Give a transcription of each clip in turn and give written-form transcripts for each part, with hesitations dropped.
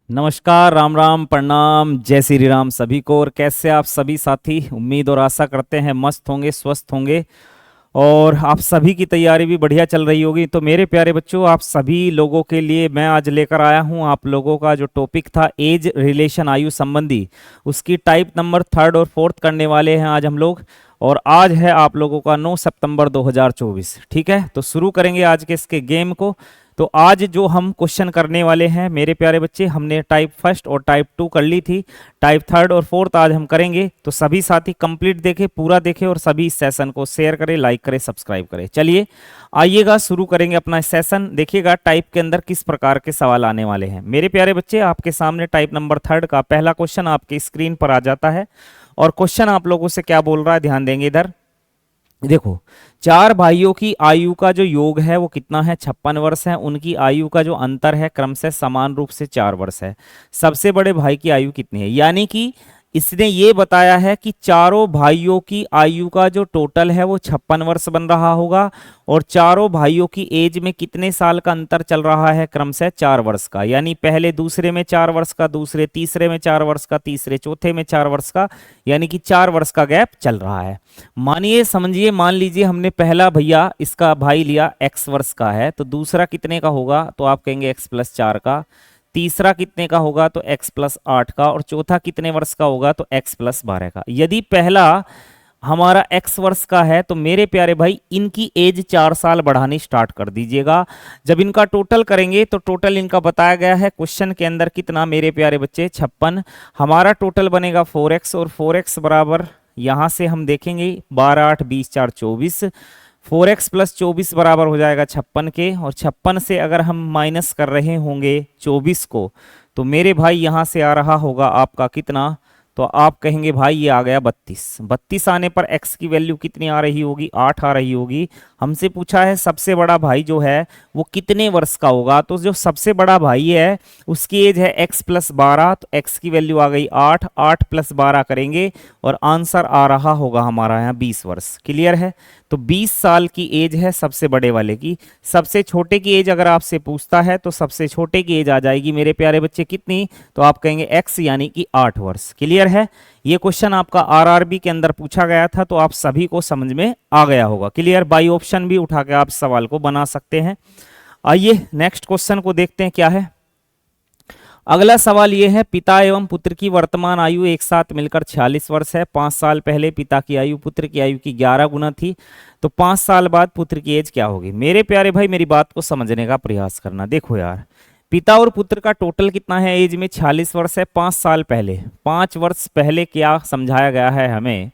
नमस्कार, राम राम, प्रणाम, जय श्री राम सभी को। और कैसे आप सभी साथी? उम्मीद और आशा करते हैं मस्त होंगे, स्वस्थ होंगे और आप सभी की तैयारी भी बढ़िया चल रही होगी। तो मेरे प्यारे बच्चों, आप सभी लोगों के लिए मैं आज लेकर आया हूं आप लोगों का जो टॉपिक था एज रिलेशन, आयु संबंधी, उसकी टाइप नंबर थर्ड और फोर्थ करने वाले हैं आज हम लोग। और आज है आप लोगों का 9 सितंबर 2024। ठीक है, तो शुरू करेंगे आज के इसके गेम को। तो आज जो हम क्वेश्चन करने वाले हैं मेरे प्यारे बच्चे, हमने टाइप फर्स्ट और टाइप टू कर ली थी, टाइप थर्ड और फोर्थ आज हम करेंगे। तो सभी साथी कंप्लीट देखें, पूरा देखें और सभी इस सेशन को शेयर करें, लाइक करें, सब्सक्राइब करें। चलिए आइएगा, शुरू करेंगे अपना सेशन। देखिएगा टाइप के अंदर किस प्रकार के सवाल आने वाले हैं। मेरे प्यारे बच्चे, आपके सामने टाइप नंबर थर्ड का पहला क्वेश्चन आपकी स्क्रीन पर आ जाता है। और क्वेश्चन आप लोगों से क्या बोल रहा है, ध्यान देंगे इधर। देखो, चार भाइयों की आयु का जो योग है वो कितना है? 56 वर्ष है। उनकी आयु का जो अंतर है क्रमशः समान रूप से 4 वर्ष है। सबसे बड़े भाई की आयु कितनी है? यानी कि इसने ये बताया है कि चारों भाइयों की आयु का जो टोटल है वो 56 वर्ष बन रहा होगा। और चारों भाइयों की एज में कितने साल का अंतर चल रहा है? क्रमशः 4 वर्ष का। यानी पहले दूसरे में 4 वर्ष का, दूसरे तीसरे में 4 वर्ष का, तीसरे चौथे में 4 वर्ष का, यानी कि 4 वर्ष का गैप चल रहा है। मानिए, समझिए, मान लीजिए हमने पहला भैया इसका भाई लिया x वर्ष का है, तो दूसरा कितने का होगा? तो आप कहेंगे x प्लस 4 का। तीसरा कितने का होगा? तो x प्लस 8 का। और चौथा कितने वर्ष का होगा? तो x प्लस 12 का। यदि पहला हमारा x वर्ष का है तो मेरे प्यारे भाई इनकी एज 4 साल बढ़ानी स्टार्ट कर दीजिएगा। जब इनका टोटल करेंगे तो टोटल इनका बताया गया है क्वेश्चन के अंदर कितना मेरे प्यारे बच्चे? 56। हमारा टोटल बनेगा 4x, और 4x बराबर यहां से हम देखेंगे 12 8 20 4 24। 4x प्लस 24 बराबर हो जाएगा 56 के। और 56 से अगर हम माइनस कर रहे होंगे 24 को, तो मेरे भाई यहां से आ रहा होगा आपका कितना? तो आप कहेंगे भाई ये आ गया 32। 32 आने पर x की वैल्यू कितनी आ रही होगी? 8 आ रही होगी। हमसे पूछा है सबसे बड़ा भाई जो है वो कितने वर्ष का होगा। तो जो सबसे बड़ा भाई है उसकी एज है x प्लस 12, तो x की वैल्यू आ गई 8। 8 प्लस 12 करेंगे और आंसर आ रहा होगा हमारा यहाँ 20 वर्ष। क्लियर है? तो 20 साल की एज है सबसे बड़े वाले की। सबसे छोटे की एज अगर आपसे पूछता है तो सबसे छोटे की एज आ जाएगी मेरे प्यारे बच्चे कितनी? तो आप कहेंगे x, यानी कि 8 वर्ष। क्लियर है? ये क्वेश्चन आपका आरआरबी के अंदर पूछा गया था, तो आप सभी को समझ में आ गया होगा। क्लियर? बाई ऑप्शन भी उठा के आप सवाल को बना सकते हैं। आइए नेक्स्ट क्वेश्चन को देखते हैं क्या है। अगला सवाल यह है, पिता एवं पुत्र की वर्तमान आयु एक साथ मिलकर 46 वर्ष है। 5 साल पहले पिता की आयु पुत्र की आयु की 11 गुना थी, तो 5 साल बाद पुत्र की एज क्या होगी? मेरे प्यारे भाई मेरी बात को समझने का प्रयास करना। देखो यार, पिता और पुत्र का टोटल कितना है एज में? 46 वर्ष है। 5 साल पहले, 5 वर्ष पहले क्या समझाया गया है हमें?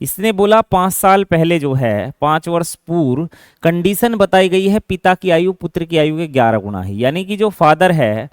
इसने बोला 5 साल पहले जो है, 5 वर्ष पूर्व कंडीशन बताई गई है पिता की आयु पुत्र की आयु के 11 गुना है। यानी कि जो फादर है,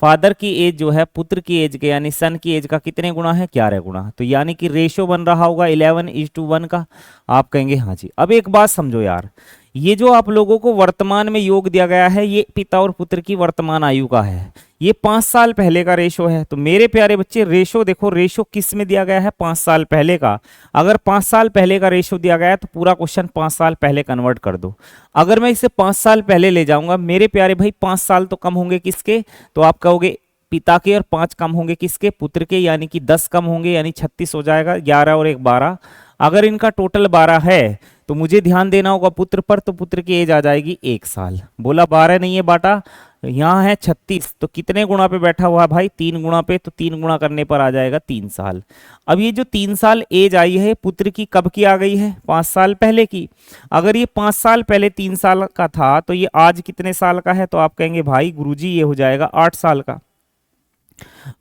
फादर की एज जो है पुत्र की एज के यानी सन की एज का कितने गुना है? 11 गुना। तो यानी कि रेशो बन रहा होगा 11:1 का। आप कहेंगे हाँ जी। अब एक बात समझो यार, ये जो आप लोगों को वर्तमान में योग दिया गया है ये पिता और पुत्र की वर्तमान आयु का है। ये 5 साल पहले का रेशो है। तो मेरे प्यारे बच्चे रेशो देखो, रेशो किस में दिया गया है? 5 साल पहले का। अगर 5 साल पहले का रेशो दिया गया है तो पूरा क्वेश्चन 5 साल पहले कन्वर्ट कर दो। अगर मैं इसे 5 साल पहले ले जाऊंगा मेरे प्यारे भाई, 5 साल तो कम होंगे किसके? तो आप कहोगे पिता के, और 5 कम होंगे किसके? पुत्र के, यानी कि 10 कम होंगे, यानी 36 हो जाएगा। 11 और 1 12। अगर इनका टोटल 12 है तो मुझे ध्यान देना होगा पुत्र पर, तो पुत्र की एज आ जाएगी 1 साल। बोला 12 नहीं है बाटा, यहाँ है 36, तो कितने गुणा पे बैठा हुआ है भाई? 3 गुणा पे। तो 3 गुणा करने पर आ जाएगा 3 साल। अब ये जो 3 साल एज आई है पुत्र की कब की आ गई है? 5 साल पहले की। अगर ये 5 साल पहले 3 साल का था तो ये आज कितने साल का है? तो आप कहेंगे भाई गुरुजी ये हो जाएगा 8 साल का।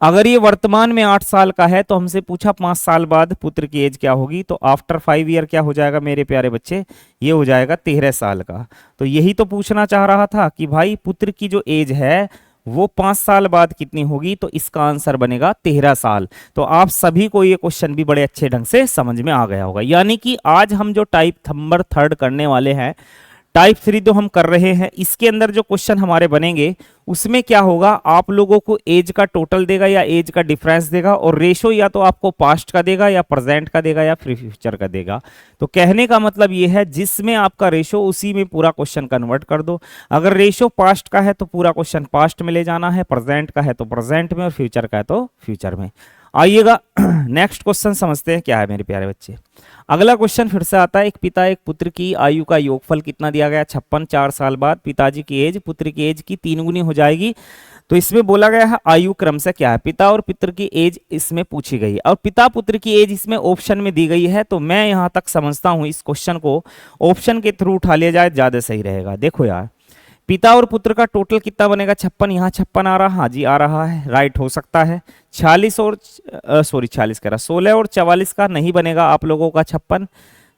अगर ये वर्तमान में 8 साल का है तो हमसे पूछा 5 साल बाद पुत्र की एज क्या होगी? तो आफ्टर 5 ईयर क्या हो जाएगा मेरे प्यारे बच्चे? ये हो जाएगा 13 साल का। तो यही तो पूछना चाह रहा था कि भाई पुत्र की जो एज है वो 5 साल बाद कितनी होगी? तो इसका आंसर बनेगा 13 साल। तो आप सभी को ये क्वेश्चन भी बड़े अच्छे ढंग से समझ में आ गया होगा। यानी कि आज हम जो टाइप नंबर थर्ड करने वाले हैं, टाइप 3 तो हम कर रहे हैं, इसके अंदर जो क्वेश्चन हमारे बनेंगे उसमें क्या होगा, आप लोगों को एज का टोटल देगा या एज का डिफरेंस देगा, और रेशो या तो आपको पास्ट का देगा या प्रेजेंट का देगा या फिर फ्यूचर का देगा। तो कहने का मतलब ये है जिसमें आपका रेशो उसी में पूरा क्वेश्चन कन्वर्ट कर दो। अगर रेशो पास्ट का है तो पूरा क्वेश्चन पास्ट में ले जाना है, प्रेजेंट का है तो प्रेजेंट में, और फ्यूचर का है तो फ्यूचर में। आइएगा नेक्स्ट क्वेश्चन समझते हैं क्या है मेरे प्यारे बच्चे। अगला क्वेश्चन फिर से आता है, एक पिता एक पुत्र की आयु का योगफल कितना दिया गया 56, 4 साल बाद पिताजी की एज पुत्र की एज की 3 गुनी हो जाएगी। तो इसमें बोला गया है आयु क्रम से क्या है, पिता और पुत्र की एज इसमें पूछी गई है, और पिता पुत्र की एज इसमें ऑप्शन में दी गई है। तो मैं यहां तक समझता हूं इस क्वेश्चन को ऑप्शन के थ्रू उठा लिया जाए ज्यादा सही रहेगा। देखो यार, पिता और पुत्र का टोटल कितना बनेगा 56, यहाँ 56 आ रहा, हाँ जी आ रहा है, राइट हो सकता है। 46 और 16 और 44 का नहीं बनेगा आप लोगों का 56,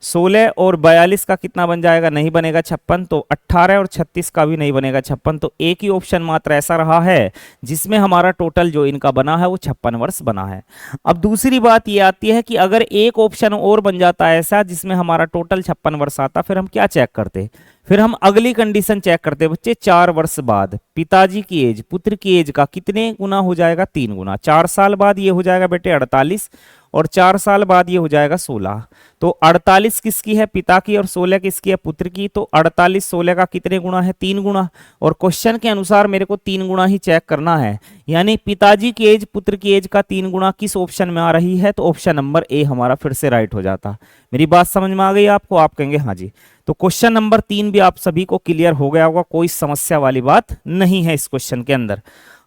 16 और 42 का कितना बन जाएगा, नहीं बनेगा 56, तो 18 और 36 का भी नहीं बनेगा 56। तो एक ही ऑप्शन मात्र ऐसा रहा है जिसमें हमारा टोटल जो इनका बना है वो 56 वर्ष बना है। अब दूसरी बात ये आती है कि अगर एक ऑप्शन और बन जाता है ऐसा जिसमें हमारा टोटल 56 वर्ष आता, फिर हम क्या चेक करते, फिर हम अगली कंडीशन चेक करते बच्चे, 4 वर्ष बाद पिताजी की एज पुत्र की एज का कितने गुना हो जाएगा, 3 गुना। 4 साल बाद ये हो जाएगा बेटे 48, और 4 साल बाद ये हो जाएगा 16। तो 48 किसकी है, पिता की, और 16 किसकी है, पुत्र की। तो 48 16 का कितने गुना है, 3 गुना। और क्वेश्चन के अनुसार मेरे को 3 गुना ही चेक करना है, यानी पिताजी की एज पुत्र की एज का 3 गुना किस ऑप्शन में आ रही है, तो ऑप्शन नंबर ए हमारा फिर से राइट हो जाता। मेरी बात समझ में आ गई आपको, आप कहेंगे हाँ जी। तो क्वेश्चन नंबर 3 भी आप सभी को क्लियर हो गया होगा, कोई समस्या वाली बात नहीं है इस क्वेश्चन के अंदर।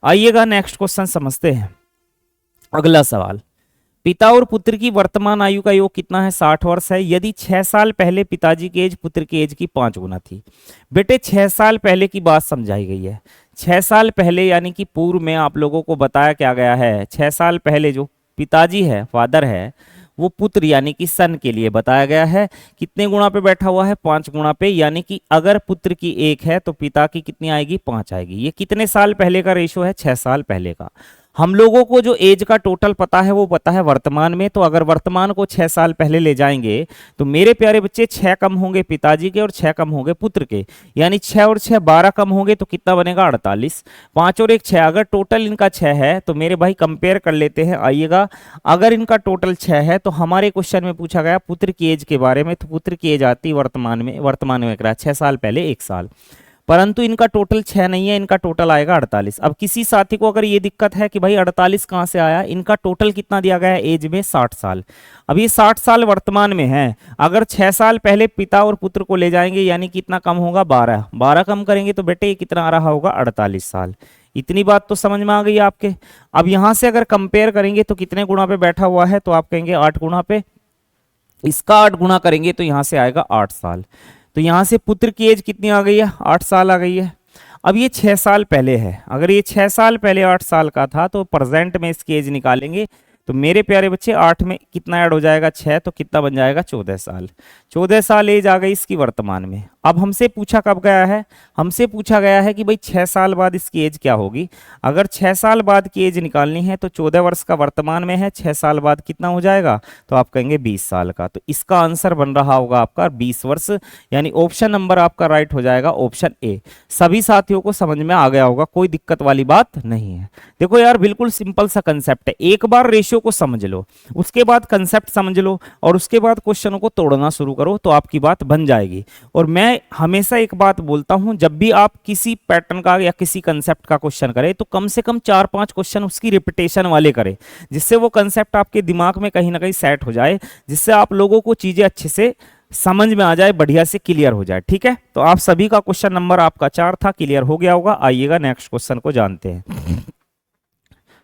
आइएगा नेक्स्ट क्वेश्चन समझते हैं। अगला सवाल, पिता और पुत्र की वर्तमान आयु का योग कितना है, 60 वर्ष है, यदि 6 साल पहले पिताजी की एज पुत्र की एज की 5 गुना थी। बेटे 6 साल पहले की बात समझाई गई है, 6 साल पहले यानी कि पूर्व में आप लोगों को बताया क्या गया है, 6 साल पहले जो पिताजी है, फादर है, वो पुत्र यानी कि सन के लिए बताया गया है। कितने गुणा पे बैठा हुआ है, 5 गुणा पे, यानी कि अगर पुत्र की 1 है तो पिता की कितनी आएगी, 5 आएगी। ये कितने साल पहले का रेशो है, 6 साल पहले का। हम लोगों को जो एज का टोटल पता है वो पता है वर्तमान में, तो अगर वर्तमान को 6 साल पहले ले जाएंगे तो मेरे प्यारे बच्चे 6 कम होंगे पिताजी के और 6 कम होंगे पुत्र के, यानी 6 और 6 12 कम होंगे तो कितना बनेगा 48। 5 और 1 6, अगर टोटल इनका 6 है तो मेरे भाई कंपेयर कर लेते हैं। आइएगा, अगर इनका टोटल 6 है तो हमारे क्वेश्चन में पूछा गया पुत्र की एज के बारे में, तो पुत्र की एज आती वर्तमान में करा 6 साल पहले 1 साल, परंतु इनका टोटल 6 नहीं है, इनका टोटल आएगा 48। अब किसी साथी को अगर ये दिक्कत है कि भाई 48 कहाँ से आया, इनका टोटल कितना दिया गया है एज में 60 साल। अब ये 60 साल वर्तमान में है, अगर 6 साल पहले पिता और पुत्र को ले जाएंगे यानी कितना कम होगा 12, 12 कम करेंगे तो बेटे ये कितना आ रहा होगा 48 साल। इतनी बात तो समझ में आ गई आपके। अब यहां से अगर कंपेयर करेंगे तो कितने गुणा पे बैठा हुआ है, तो आप कहेंगे 8 गुणा पे, इसका 8 गुणा करेंगे तो यहां से आएगा 8 साल। तो यहां से पुत्र की एज कितनी आ गई है, 8 साल आ गई है। अब ये 6 साल पहले है, अगर ये 6 साल पहले 8 साल का था तो प्रेजेंट में इसकी एज निकालेंगे तो मेरे प्यारे बच्चे 8 में कितना ऐड हो जाएगा 6, तो कितना बन जाएगा 14 साल। 14 साल एज आ गई इसकी वर्तमान में। अब हमसे पूछा कब गया है, हमसे पूछा गया है कि भाई 6 साल बाद इसकी एज क्या होगी। अगर 6 साल बाद की एज निकालनी है तो 14 वर्ष का वर्तमान में है, 6 साल बाद कितना हो जाएगा, तो आप कहेंगे 20 साल का। तो इसका आंसर बन रहा होगा आपका 20 वर्ष, यानी ऑप्शन नंबर आपका राइट हो जाएगा ऑप्शन ए। सभी साथियों को समझ में आ गया होगा, कोई दिक्कत वाली बात नहीं है। देखो यार बिल्कुल सिंपल सा कंसेप्ट है, एक बार रेशियो को समझ लो, उसके बाद कंसेप्ट समझ लो, और उसके बाद क्वेश्चनों को तोड़ना शुरू करो तो आपकी बात बन जाएगी। और मैं हमेशा एक बात बोलता हूं, जब भी आप किसी पैटर्न का या किसी कंसेप्ट का क्वेश्चन करें तो कम से कम 4-5 क्वेश्चन उसकी रिपीटेशन वाले करें, जिससे वो कंसेप्ट आपके दिमाग में कहीं ना कहीं सेट हो जाए, जिससे आप लोगों को चीजें अच्छे से समझ में आ जाए, बढ़िया से क्लियर हो जाए। ठीक है, तो आप सभी का क्वेश्चन नंबर आपका 4 था, क्लियर हो गया होगा। आइएगा नेक्स्ट क्वेश्चन को जानते हैं।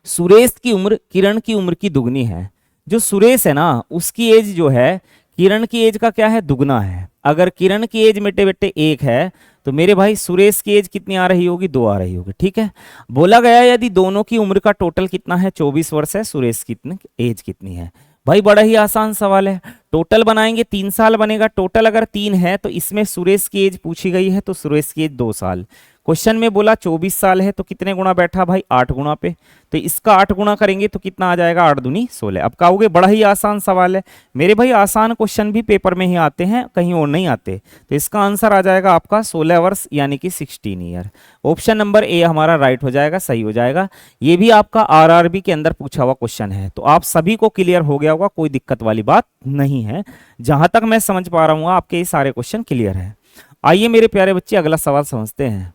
सुरेश की उम्र किरण की उम्र की दुगनी है। जो सुरेश है ना उसकी एज जो है किरण की एज का क्या है, दुगना है। अगर किरण की एज मेरे बेटे 1 है तो मेरे भाई सुरेश की एज कितनी आ रही होगी, 2 आ रही होगी। ठीक है, बोला गया यदि दोनों की उम्र का टोटल कितना है 24 वर्ष है, सुरेश की एज कितनी है। भाई बड़ा ही आसान सवाल है, टोटल बनाएंगे 3 साल बनेगा। टोटल अगर 3 है तो इसमें सुरेश की एज पूछी गई है तो सुरेश की एज 2 साल। क्वेश्चन में बोला 24 साल है तो कितने गुना बैठा भाई, 8 गुना पे। तो इसका 8 गुना करेंगे तो कितना आ जाएगा, 8 दूनी 16। अब कहोगे बड़ा ही आसान सवाल है। मेरे भाई आसान क्वेश्चन भी पेपर में ही आते हैं, कहीं और नहीं आते। तो इसका आंसर आ जाएगा आपका 16 वर्ष यानी कि 16 ईयर। ऑप्शन नंबर ए हमारा राइट हो जाएगा, सही हो जाएगा। ये भी आपका आरआरबी के अंदर पूछा हुआ क्वेश्चन है। तो आप सभी को क्लियर हो गया होगा, कोई दिक्कत वाली बात नहीं है। जहां तक मैं समझ पा रहा हूं आपके ये सारे क्वेश्चन क्लियर है। आइए मेरे प्यारे बच्चे अगला सवाल समझते हैं।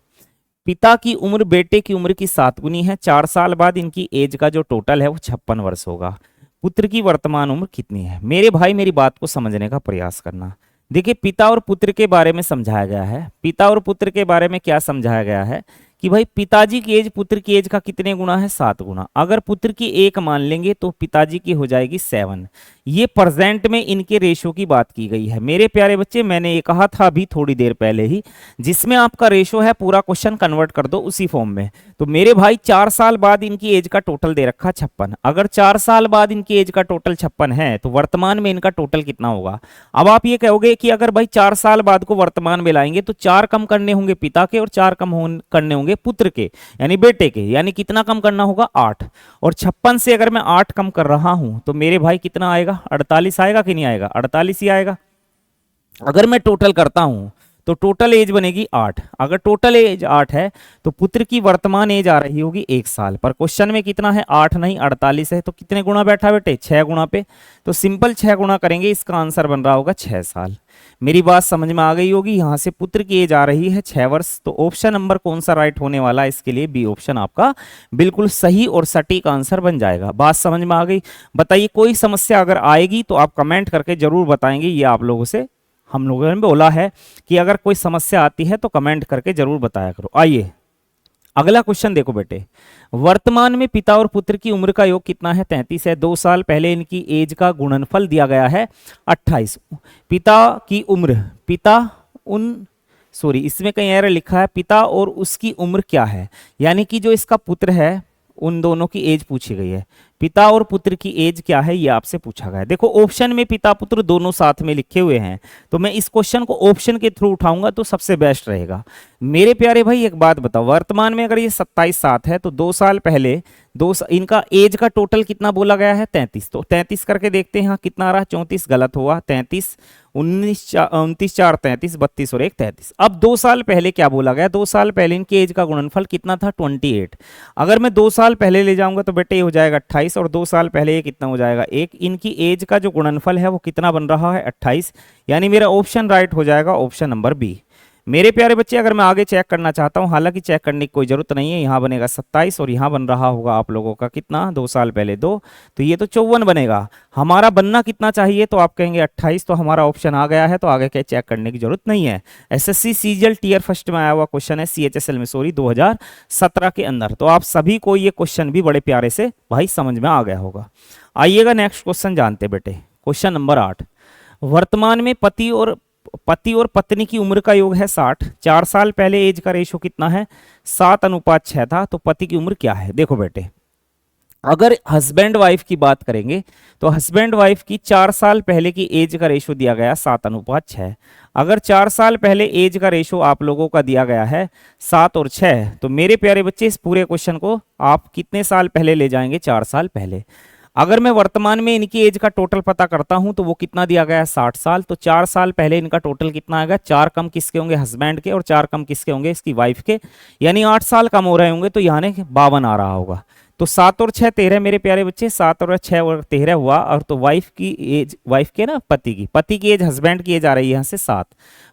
पिता की उम्र बेटे की उम्र की 7 गुनी है। 4 साल बाद इनकी एज का जो टोटल है वो 56 वर्ष होगा। पुत्र की वर्तमान उम्र कितनी है? मेरे भाई मेरी बात को समझने का प्रयास करना। देखिए पिता और पुत्र के बारे में समझाया गया है। पिता और पुत्र के बारे में क्या समझाया गया है कि भाई पिताजी की एज पुत्र की एज का कितने गुना है, 7 गुना। अगर पुत्र की 1 मान लेंगे तो पिताजी की हो जाएगी 7। ये प्रेजेंट में इनके रेशो की बात की गई है। मेरे प्यारे बच्चे मैंने ये कहा था अभी थोड़ी देर पहले ही, जिसमें आपका रेशो है पूरा क्वेश्चन कन्वर्ट कर दो उसी फॉर्म में। तो मेरे भाई 4 साल बाद इनकी एज का टोटल दे रखा 56। अगर 4 साल बाद इनकी एज का टोटल 56 है तो वर्तमान में इनका टोटल कितना होगा? अब आप ये कहोगे कि अगर भाई 4 साल बाद को वर्तमान में लाएंगे तो 4 कम करने होंगे पिता के और 4 कम करने होंगे पुत्र के यानी बेटे के, यानी कितना कम करना होगा, 8। और 56 से अगर मैं 8 कम कर रहा हूं तो मेरे भाई कितना आएगा, 48 आएगा कि नहीं आएगा? 48 ही आएगा। अगर मैं टोटल करता हूं तो टोटल एज बनेगी 8। अगर टोटल एज 8 है तो पुत्र की वर्तमान एज आ रही होगी 1 साल। पर क्वेश्चन में कितना है, 8 नहीं 48 है। तो कितने गुना बैठा बेटे, 6 गुना पे। तो सिंपल 6 गुना करेंगे, इसका आंसर बन रहा होगा 6 साल। मेरी बात समझ में आ गई होगी। यहां से पुत्र की एज आ रही है 6 वर्ष। तो ऑप्शन नंबर कौन सा राइट होने वाला है इसके लिए? बी ऑप्शन आपका बिल्कुल सही और सटीक आंसर बन जाएगा। बात समझ में आ गई? बताइए कोई समस्या अगर आएगी तो आप कमेंट करके जरूर बताएंगे। ये आप लोगों से हम लोगों ने बोला है कि अगर कोई समस्या आती है तो कमेंट करके जरूर बताया करो। आइए अगला क्वेश्चन देखो बेटे। वर्तमान में पिता और पुत्र की उम्र का योग कितना है? 33 है। 2 साल पहले इनकी एज का गुणनफल दिया गया है 28। पिता की उम्र, इसमें कहीं एरर लिखा है, पिता और उसकी उम्र क्या है, यानी कि जो इसका पुत्र है उन दोनों की एज पूछी गई है। पिता और पुत्र की एज क्या है ये आपसे पूछा गया है। देखो ऑप्शन में पिता पुत्र दोनों साथ में लिखे हुए हैं, तो मैं इस क्वेश्चन को ऑप्शन के थ्रू उठाऊंगा तो सबसे बेस्ट रहेगा। मेरे प्यारे भाई एक बात बताओ, वर्तमान में अगर ये 27 साथ है तो 2 साल पहले इनका एज का टोटल कितना बोला गया है? 33। तो 33 करके देखते हैं, हाँ कितना आ रहा? 34 गलत हुआ, 33 29 29 4 33 32 और 1 33। अब 2 साल पहले क्या बोला गया? 2 साल पहले इनकी एज का गुणनफल कितना था? 28। अगर मैं 2 साल पहले ले जाऊंगा तो बेटे ये हो जाएगा 28 और 2 साल पहले ये कितना हो जाएगा? 1। इनकी एज का जो गुणनफल है वो कितना बन रहा है? 28। यानी मेरा ऑप्शन राइट हो जाएगा ऑप्शन नंबर बी। मेरे प्यारे बच्चे अगर मैं आगे चेक करना चाहता हूं, हालांकि चेक करने की कोई जरूरत नहीं है, यहां बनेगा 27 और यहां बन रहा होगा आप लोगों का कितना? 2 साल पहले 2, तो ये तो 54 बनेगा। हमारा बनना कितना चाहिए? तो आप कहेंगे 28, तो हमारा ऑप्शन आ गया है, तो आगे क्या चेक करने की जरूरत नहीं है। एसएससी सीजीएल टीयर फर्स्ट में आया हुआ क्वेश्चन है, सीएचएसएल में 2017 के अंदर। तो आप सभी को ये क्वेश्चन भी बड़े प्यारे से भाई समझ में आ गया होगा। आइएगा नेक्स्ट क्वेश्चन जानते बेटे। Question number 8। वर्तमान में पति और पत्नी की उम्र का योग है 60। 4 साल पहले एज का रेशो कितना है? 7:6 था। तो पति की उम्र क्या है? देखो बेटे अगर हस्बैंड वाइफ की बात करेंगे तो हस्बैंड वाइफ की 4 साल पहले की एज का रेशो दिया गया 7:6। अगर 4 साल पहले एज का रेशो आप लोगों का दिया गया है 7 और 6, तो मेरे प्यारे बच्चे इस पूरे क्वेश्चन को आप कितने साल पहले ले जाएंगे? 4 साल पहले। अगर मैं वर्तमान में इनकी एज का टोटल पता करता हूं तो वो कितना दिया गया है? 60 साल। तो 4 साल पहले इनका टोटल कितना आएगा? 4 कम किसके होंगे? हस्बैंड के, और 4 कम किसके होंगे? इसकी वाइफ के, यानी 8 साल कम हो रहे होंगे, तो यहाँ 52 आ रहा होगा। तो 7 और 6 13 मेरे प्यारे बच्चे, 7 और 6 और 13 हुआ। और तो वाइफ की एज, वाइफ के ना पति की एज, हस्बैंड की एज आ रही है यहाँ से 7,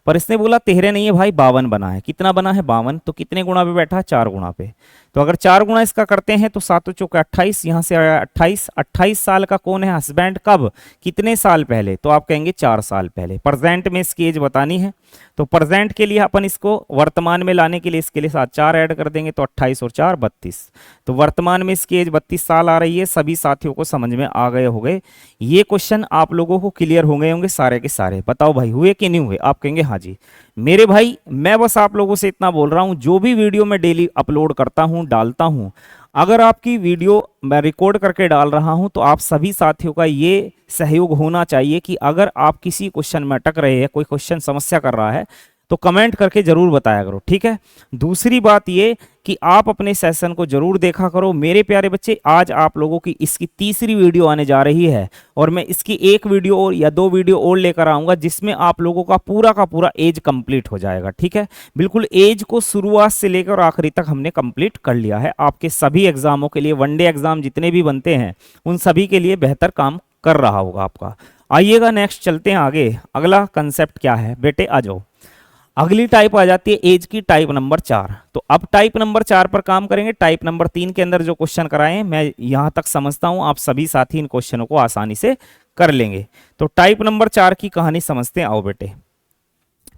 पर इसने बोला 13 नहीं है भाई, 52 बना है। कितना बना है? 52। तो कितने गुना पे बैठा? 4 गुना पे। तो अगर 4 गुना इसका करते हैं तो 7 चौके 28, यहाँ से आया 28। 28 साल का कौन है? हस्बैंड। कब? कितने साल पहले? तो आप कहेंगे 4 साल पहले। प्रेजेंट में इसकी एज बतानी है, तो प्रेजेंट के लिए अपन इसको वर्तमान में लाने के लिए इसके लिए साथ 4 ऐड कर देंगे, तो 28 और 4 32। तो वर्तमान में इसकी एज 32 साल आ रही है। सभी साथियों को समझ में आ गए होंगे। ये क्वेश्चन आप लोगों को क्लियर हो गए होंगे सारे के सारे। बताओ भाई हुए कि नहीं हुए? आप कहेंगे हाँ जी। मेरे भाई मैं बस आप लोगों से इतना बोल रहा हूं, जो भी वीडियो मैं डेली अपलोड करता हूं, डालता हूं, अगर आपकी वीडियो मैं रिकॉर्ड करके डाल रहा हूं तो आप सभी साथियों का ये सहयोग होना चाहिए कि अगर आप किसी क्वेश्चन में अटक रहे हैं, कोई क्वेश्चन समस्या कर रहा है, तो कमेंट करके जरूर बताया करो, ठीक है। दूसरी बात ये कि आप अपने सेशन को जरूर देखा करो मेरे प्यारे बच्चे। आज आप लोगों की इसकी तीसरी वीडियो आने जा रही है और मैं इसकी एक वीडियो और या 2 वीडियो और लेकर आऊंगा जिसमें आप लोगों का पूरा एज कंप्लीट हो जाएगा, ठीक है। बिल्कुल एज को शुरुआत से लेकर आखिरी तक हमने कंप्लीट कर लिया है। आपके सभी एग्जामों के लिए, वनडे एग्जाम जितने भी बनते हैं उन सभी के लिए बेहतर काम कर रहा होगा आपका। आइएगा नेक्स्ट चलते हैं आगे। अगला कंसेप्ट क्या है बेटे, आ जाओ। अगली टाइप आ जाती है एज की, टाइप नंबर 4। तो अब टाइप नंबर 4 पर काम करेंगे। टाइप नंबर 3 के अंदर जो क्वेश्चन कराए हैं मैं यहां तक समझता हूं आप सभी साथी इन क्वेश्चनों को आसानी से कर लेंगे। तो टाइप नंबर 4 की कहानी समझते हैं, आओ बेटे।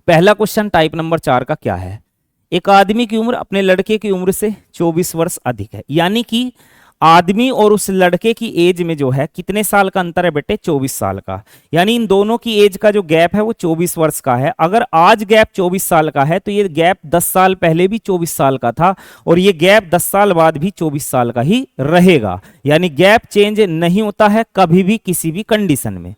पहला क्वेश्चन टाइप नंबर 4 का क्या है। एक आदमी की उम्र अपने लड़के की उम्र से 24 वर्ष अधिक है, यानी कि आदमी और उस लड़के की एज में जो है कितने साल का अंतर है बेटे, 24 साल का। यानी इन दोनों की एज का जो गैप है वो 24 वर्ष का है। अगर आज गैप 24 साल का है तो ये गैप 10 साल पहले भी 24 साल का था और ये गैप 10 साल बाद भी 24 साल का ही रहेगा। यानी गैप चेंज नहीं होता है कभी भी किसी भी कंडीशन में।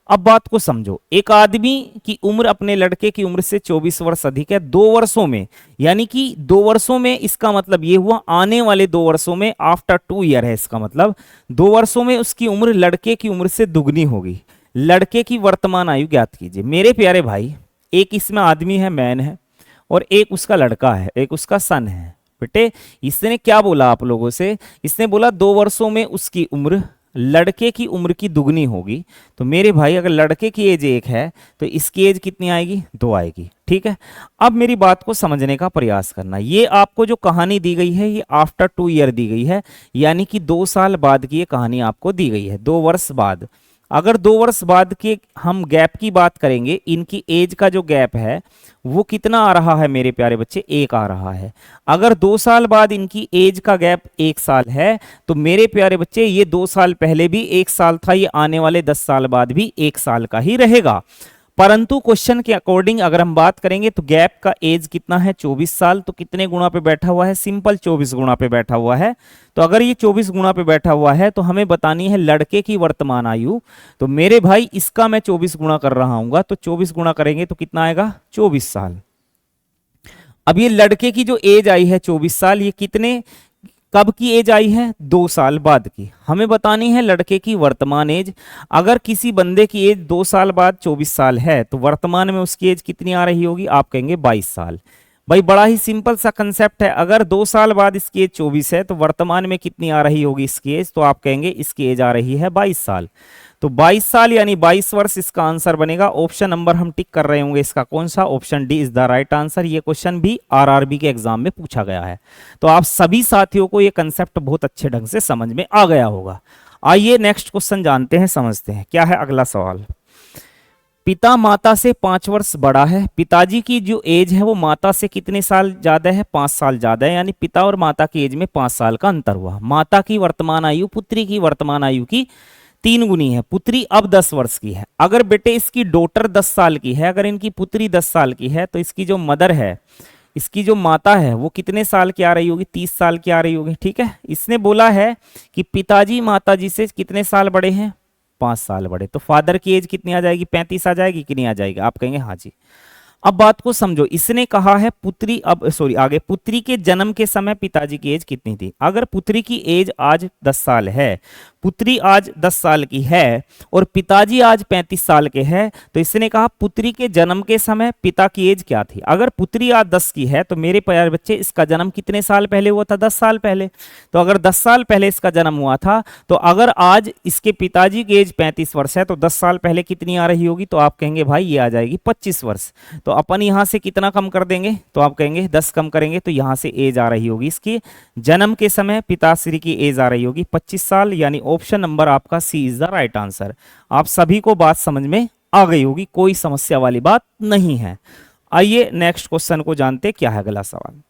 अब बात को समझो, एक आदमी की उम्र अपने लड़के की उम्र से 24 वर्ष अधिक है 2 वर्षों में, यानी कि 2 वर्षों में, इसका मतलब ये हुआ आने वाले 2 वर्षों में, आफ्टर 2 ईयर है इसका मतलब 2 वर्षों में उसकी उम्र लड़के की उम्र से दुगनी होगी। लड़के की वर्तमान आयु ज्ञात कीजिए। मेरे प्यारे भाई, एक इसमें आदमी है, मैन है, और एक उसका लड़का है, एक उसका सन है। बेटे इसने क्या बोला आप लोगों से, इसने बोला 2 वर्षों में उसकी उम्र लड़के की उम्र की दुगनी होगी। तो मेरे भाई अगर लड़के की एज 1 है तो इसकी एज कितनी आएगी, 2 आएगी, ठीक है। अब मेरी बात को समझने का प्रयास करना। ये आपको जो कहानी दी गई है ये आफ्टर 2 ईयर दी गई है, यानी कि 2 साल बाद की ये कहानी आपको दी गई है, 2 वर्ष बाद। अगर 2 वर्ष बाद के हम गैप की बात करेंगे, इनकी एज का जो गैप है वो कितना आ रहा है मेरे प्यारे बच्चे, 1 आ रहा है। अगर 2 साल बाद इनकी एज का गैप 1 साल है तो मेरे प्यारे बच्चे ये 2 साल पहले भी 1 साल था, ये आने वाले 10 साल बाद भी 1 साल का ही रहेगा। परंतु क्वेश्चन के अकॉर्डिंग अगर हम बात करेंगे तो गैप का एज कितना है, 24 साल। तो कितने गुणा पे बैठा हुआ है, सिंपल 24 गुणा पे बैठा हुआ है। तो अगर ये 24 गुणा पे बैठा हुआ है तो हमें बतानी है लड़के की वर्तमान आयु। तो मेरे भाई इसका मैं 24 गुणा कर रहा हूं, तो 24 गुणा करेंगे तो कितना आएगा, 24 साल। अब ये लड़के की जो एज आई है 24 साल, ये कितने कब की एज आई है, 2 साल बाद की। हमें बतानी है लड़के की वर्तमान एज। अगर किसी बंदे की एज 2 साल बाद 24 साल है तो वर्तमान में उसकी एज कितनी आ रही होगी, आप कहेंगे 22 साल। भाई बड़ा ही सिंपल सा कंसेप्ट है। अगर 2 साल बाद इसकी एज 24 है तो वर्तमान में कितनी आ रही होगी इसकी एज, तो आप कहेंगे इसकी एज आ रही है 22 साल। तो 22 साल यानी 22 वर्ष इसका आंसर बनेगा। ऑप्शन नंबर हम टिक कर रहे होंगे इसका कौन सा, option D is the right answer. ये क्वेश्चन भी आरआरबी के एग्जाम में पूछा गया है। तो आप सभी साथियों को ये कंसेप्ट बहुत अच्छे ढंग से समझ में आ गया होगा। आइए नेक्स्ट क्वेश्चन जानते हैं, समझते हैं क्या है अगला सवाल। पिता माता से 5 वर्ष बड़ा है। पिताजी की जो एज है वो माता से कितने साल ज्यादा है, 5 साल ज्यादा है। यानी पिता और माता की एज में 5 साल का अंतर हुआ। माता की वर्तमान आयु पुत्री की वर्तमान आयु की 3 गुनी है। पुत्री अब 10 वर्ष की है। अगर बेटे इसकी डॉटर 10 साल की है, अगर इनकी पुत्री 10 साल की है तो इसकी जो मदर है, इसकी जो माता है वो कितने साल की आ रही होगी, 30 साल की आ रही होगी, ठीक है। इसने बोला है कि पिताजी माताजी से कितने साल बड़े हैं, 5 साल बड़े। तो फादर की एज कितनी आ जाएगी, 35 आ जाएगी कि नहीं आ जाएगी, आप कहेंगे हाँ जी। अब बात को समझो, इसने कहा है पुत्री अब सॉरी आगे पुत्री के जन्म के समय पिताजी की एज कितनी थी। अगर पुत्री की एज आज 10 साल है, पुत्री आज 10 साल की है और पिताजी आज 35 साल के हैं, तो इसने कहा पुत्री के जन्म के समय पिता की एज क्या थी। अगर पुत्री आज 10 की है तो मेरे प्यारे बच्चे इसका जन्म कितने साल पहले हुआ था, 10 साल पहले। तो अगर 10 साल पहले इसका जन्म हुआ था तो अगर आज इसके पिताजी की एज 35 वर्ष है तो 10 साल पहले कितनी आ रही होगी, तो आप कहेंगे भाई ये आ जाएगी 25 वर्ष। तो अपन यहां से कितना कम कर देंगे, तो आप कहेंगे 10 कम करेंगे तो यहां से एज आ रही होगी इसकी जन्म के समय पिताश्री की एज आ रही होगी 25 साल। यानी ऑप्शन नंबर आपका सी इज द राइट आंसर। आप सभी को बात समझ में आ गई होगी, कोई समस्या वाली बात नहीं है। आइए नेक्स्ट क्वेश्चन को जानते क्या है अगला सवाल।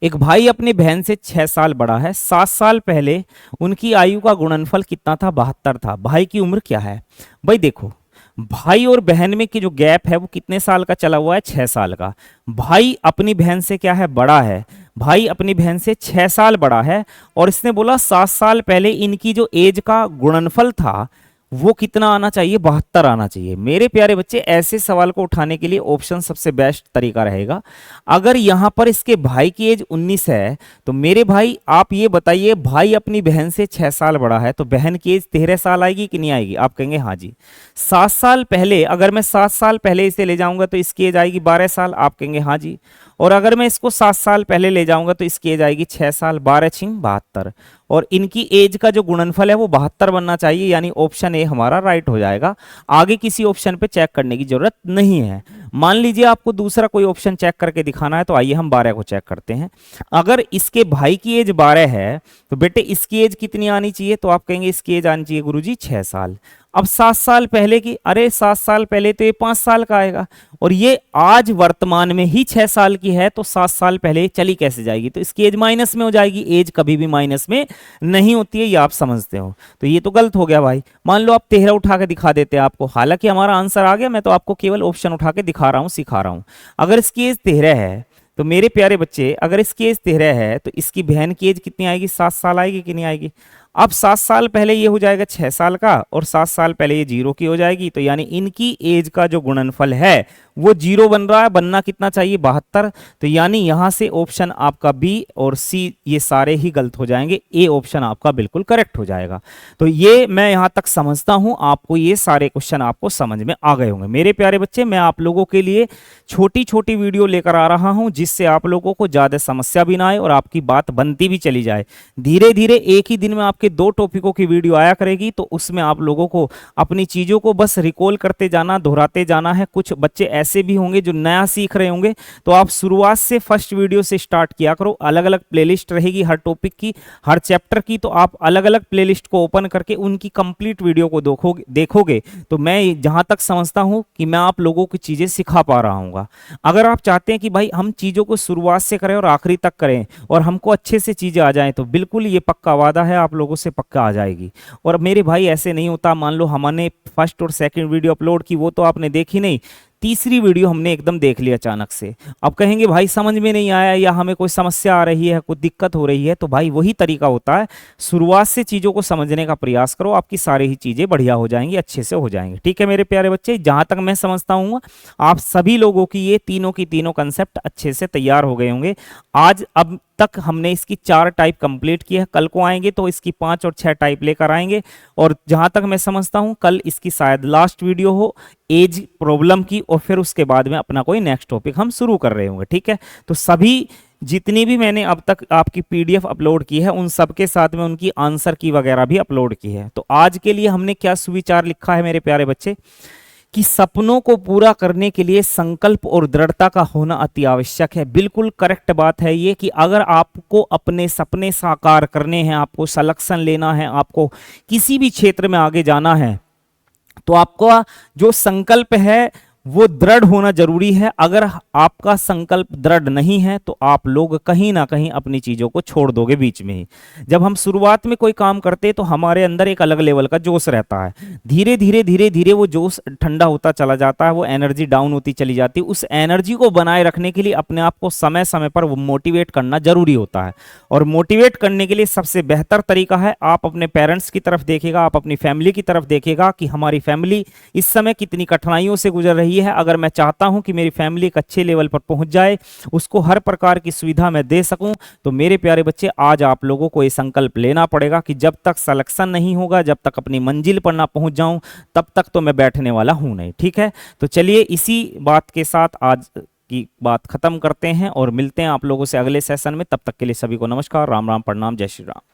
एक भाई अपने बहन से 6 साल बड़ा है। 7 साल पहले उनकी आयु का गुणनफल कितना था, 72 था। भाई की उम्र क्या है। भाई देखो, भाई और बहन में की जो गैप है वो कितने साल का चला हुआ है, 6 साल का। भाई अपनी बहन से क्या है, बड़ा है। भाई अपनी बहन से 6 साल बड़ा है और इसने बोला 7 साल पहले इनकी जो एज का गुणनफल था वो कितना आना चाहिए, 72 आना चाहिए। मेरे प्यारे बच्चे ऐसे सवाल को उठाने के लिए ऑप्शन सबसे बेस्ट तरीका रहेगा। अगर यहां पर इसके भाई की एज 19 है तो मेरे भाई आप ये बताइए, भाई अपनी बहन से 6 साल बड़ा है तो बहन की एज 13 साल आएगी कि नहीं आएगी? आप कहेंगे हाँ जी। 7 साल पहले, अगर मैं 7 साल पहले इसे ले जाऊंगा तो इसकी एज आएगी 12 साल। आप कहेंगे हाँ जी। और अगर मैं इसको 7 साल पहले ले जाऊंगा तो इसकी एज आएगी 6 साल, 12 छिंग 72। और इनकी एज का जो गुणनफल है वो 72 बनना चाहिए, यानी ऑप्शन ए हमारा राइट हो जाएगा। आगे किसी ऑप्शन पे चेक करने की जरूरत नहीं है। मान लीजिए आपको दूसरा कोई ऑप्शन चेक करके दिखाना है, तो आइए हम 12 को चेक करते हैं। अगर इसके भाई की एज 12 है तो बेटे इसकी एज कितनी आनी चाहिए? तो आप कहेंगे इसकी एज आनी चाहिए गुरुजी 6 साल। अब 7 साल पहले की, अरे 7 साल पहले तो ये 5 साल का आएगा, और ये आज वर्तमान में ही 6 साल की है, तो 7 साल पहले चली कैसे जाएगी? तो इसकी एज माइनस में हो जाएगी। एज कभी भी माइनस में नहीं होती है, ये आप समझते हो। तो ये तो गलत हो गया भाई। मान लो आप 13 उठा के दिखा देते हैं आपको, हालांकि हमारा आंसर आ गया, मैं तो आपको केवल ऑप्शन उठा के दिखा रहा हूं, सिखा रहा हूं। अगर इसकी एज 13 है तो मेरे प्यारे बच्चे, अगर इसकी एज 13 है तो इसकी बहन की एज कितनी आएगी? 7 साल आएगी कि नहीं आएगी? अब 7 साल पहले ये हो जाएगा 6 साल का, और 7 साल पहले ये 0 की हो जाएगी, तो यानी इनकी एज का जो गुणनफल है वो 0 बन रहा है। बनना कितना चाहिए? 72। तो यानी यहां से ऑप्शन आपका बी और सी ये सारे ही गलत हो जाएंगे, ए ऑप्शन आपका बिल्कुल करेक्ट हो जाएगा। तो ये मैं यहां तक समझता हूं आपको ये सारे क्वेश्चन आपको समझ में आ गए होंगे। मेरे प्यारे बच्चे, मैं आप लोगों के लिए छोटी छोटी वीडियो लेकर आ रहा हूं, जिससे आप लोगों को ज्यादा समस्या भी ना आए और आपकी बात बनती भी चली जाए। धीरे धीरे एक ही दिन में आपके 2 टॉपिकों की वीडियो आया करेगी, तो उसमें आप लोगों को अपनी चीजों को बस रिकॉल करते जाना, दोहराते जाना है। कुछ बच्चे ऐसे भी होंगे जो नया सीख रहे होंगे, तो आप शुरुआत से फर्स्ट वीडियो से स्टार्ट किया करो। अलग अलग प्लेलिस्ट रहेगी हर टॉपिक की, हर चैप्टर की, तो आप अलग अलग प्लेलिस्ट को ओपन करके उनकी कंप्लीट वीडियो को देखोगे तो मैं जहां तक समझता हूं कि मैं आप लोगों की चीजें सिखा पा रहा हूँ। अगर आप चाहते हैं कि भाई हम चीजों को शुरुआत से करें और आखिरी तक करें और हमको अच्छे से चीजें आ जाएं, तो बिल्कुल ये पक्का वादा है आप लोगों से पक्का आ जाएगी। और मेरे भाई ऐसे नहीं होता, मान लो हमने फर्स्ट और सेकंड वीडियो अपलोड की, वो तो आपने देखी नहीं, तीसरी वीडियो हमने एकदम देख ली अचानक से। अब कहेंगे भाई समझ में नहीं आया, या हमें कोई समस्या आ रही है, कोई दिक्कत हो रही है, तो भाई वही तरीका होता है, शुरुआत से चीज़ों को समझने का प्रयास करो, आपकी सारी ही चीज़ें बढ़िया हो जाएंगी, अच्छे से हो जाएंगी। ठीक है मेरे प्यारे बच्चे, जहां तक मैं समझता हूँ आप सभी लोगों की ये तीनों की तीनों कंसेप्ट अच्छे से तैयार हो गए होंगे। आज अब तक हमने इसकी 4 टाइप कंप्लीट की है, कल को आएंगे तो इसकी 5 और 6 टाइप लेकर आएंगे। और जहां तक मैं समझता हूं कल इसकी शायद लास्ट वीडियो हो एज प्रॉब्लम की, और फिर उसके बाद में अपना कोई नेक्स्ट टॉपिक हम शुरू कर रहे होंगे। ठीक है, तो सभी जितनी भी मैंने अब तक आपकी पीडीएफ अपलोड की है उन सब के साथ में उनकी आंसर की वगैरह भी अपलोड की है। तो आज के लिए हमने क्या सुविचार लिखा है मेरे प्यारे बच्चे, कि सपनों को पूरा करने के लिए संकल्प और दृढ़ता का होना अति आवश्यक है। बिल्कुल करेक्ट बात है ये, कि अगर आपको अपने सपने साकार करने हैं, आपको सिलेक्शन लेना है, आपको किसी भी क्षेत्र में आगे जाना है, तो आपका जो संकल्प है वो दृढ़ होना जरूरी है। अगर आपका संकल्प दृढ़ नहीं है तो आप लोग कहीं ना कहीं अपनी चीजों को छोड़ दोगे बीच में ही। जब हम शुरुआत में कोई काम करते हैं तो हमारे अंदर एक अलग लेवल का जोश रहता है, धीरे धीरे वो जोश ठंडा होता चला जाता है, वो एनर्जी डाउन होती चली जाती है। उस एनर्जी को बनाए रखने के लिए अपने आप को समय समय पर वो मोटिवेट करना जरूरी होता है। और मोटिवेट करने के लिए सबसे बेहतर तरीका है, आप अपने पेरेंट्स की तरफ देखेगा, आप अपनी फैमिली की तरफ देखेगा कि हमारी फैमिली इस समय कितनी कठिनाइयों से गुजर रही है। अगर मैं चाहता हूं कि मेरी फैमिली एक अच्छे लेवल पर पहुंच जाए, उसको हर प्रकार की सुविधा मैं दे सकूं, तो मेरे प्यारे बच्चे आज आप लोगों को ये संकल्प लेना पड़ेगा कि जब तक सिलेक्शन नहीं होगा, जब तक अपनी मंजिल पर ना पहुंच जाऊं, तब तक तो मैं बैठने वाला हूं नहीं। ठीक है, तो चलिए इसी बात के साथ आज की बात खत्म करते हैं और मिलते हैं आप लोगों से अगले सेशन में। तब तक के लिए सभी को नमस्कार, राम राम, प्रणाम, जय श्री राम।